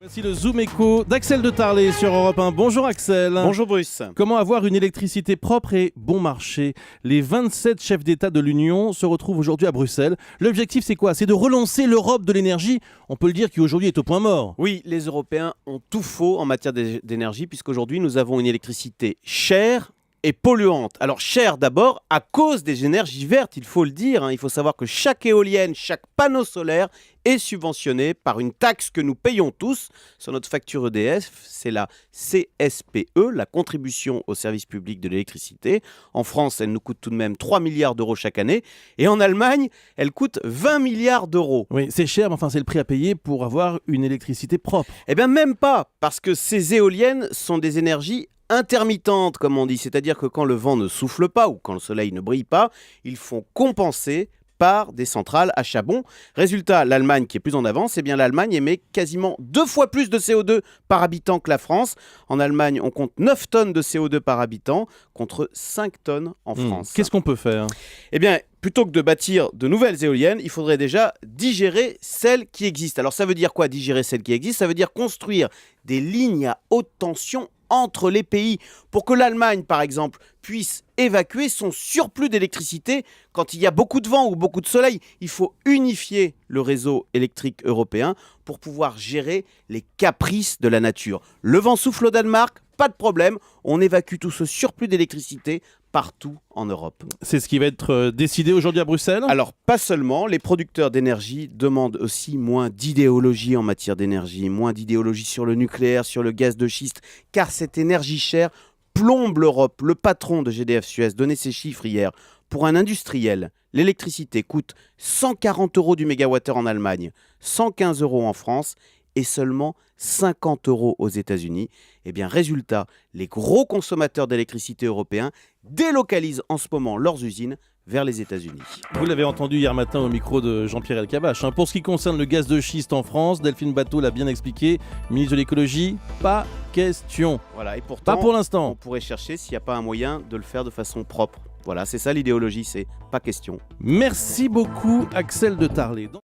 Voici le Zoom Écho d'Axel de Tarlet sur Europe 1. Bonjour Axel. Bonjour Bruce. Comment avoir une électricité propre et bon marché? Les 27 chefs d'État de l'Union se retrouvent aujourd'hui à Bruxelles. L'objectif c'est quoi? C'est de relancer l'Europe de l'énergie. On peut le dire qui aujourd'hui est au point mort. Oui, les Européens ont tout faux en matière d'énergie puisqu'aujourd'hui nous avons une électricité chère et polluante. Alors chère d'abord à cause des énergies vertes, il faut le dire. Il faut savoir que chaque éolienne, chaque panneau solaire est subventionné par une taxe que nous payons tous sur notre facture EDF. C'est la CSPE, la contribution au service public de l'électricité. En France, elle nous coûte tout de même 3 milliards d'euros chaque année. Et en Allemagne, elle coûte 20 milliards d'euros. Oui, c'est cher, mais enfin c'est le prix à payer pour avoir une électricité propre. Eh bien même pas, parce que ces éoliennes sont des énergies intermittentes, comme on dit, c'est-à-dire que quand le vent ne souffle pas ou quand le soleil ne brille pas, ils font compenser par des centrales à charbon. Résultat, l'Allemagne qui est plus en avance, eh bien l'Allemagne émet quasiment 2 fois plus de CO2 par habitant que la France. En Allemagne, on compte 9 tonnes de CO2 par habitant contre 5 tonnes en France. Qu'est-ce qu'on peut faire? Eh bien, plutôt que de bâtir de nouvelles éoliennes, il faudrait déjà digérer celles qui existent. Alors ça veut dire quoi, digérer celles qui existent? Ça veut dire construire des lignes à haute tension entre les pays pour que l'Allemagne, par exemple, puisse évacuer son surplus d'électricité quand il y a beaucoup de vent ou beaucoup de soleil. Il faut unifier le réseau électrique européen pour pouvoir gérer les caprices de la nature. Le vent souffle au Danemark, pas de problème, on évacue tout ce surplus d'électricité partout en Europe. C'est ce qui va être décidé aujourd'hui à Bruxelles? Alors, pas seulement, les producteurs d'énergie demandent aussi moins d'idéologie en matière d'énergie, moins d'idéologie sur le nucléaire, sur le gaz de schiste, car cette énergie chère plombe l'Europe. Le patron de GDF Suez donnait ces chiffres hier. Pour un industriel, l'électricité coûte 140 € du mégawattheure en Allemagne, 115 € en France et seulement 50 € aux États-Unis. Eh bien, résultat, les gros consommateurs d'électricité européens délocalisent en ce moment leurs usines vers les États-Unis. Vous l'avez entendu hier matin au micro de Jean-Pierre Elkabbach. Pour ce qui concerne le gaz de schiste en France, Delphine Batho l'a bien expliqué, ministre de l'écologie, pas question. Voilà, et pourtant, Pas pour l'instant. on pourrait chercher s'il n'y a pas un moyen de le faire de façon propre. Voilà, c'est ça l'idéologie, c'est pas question. Merci beaucoup Axel de Tarlet.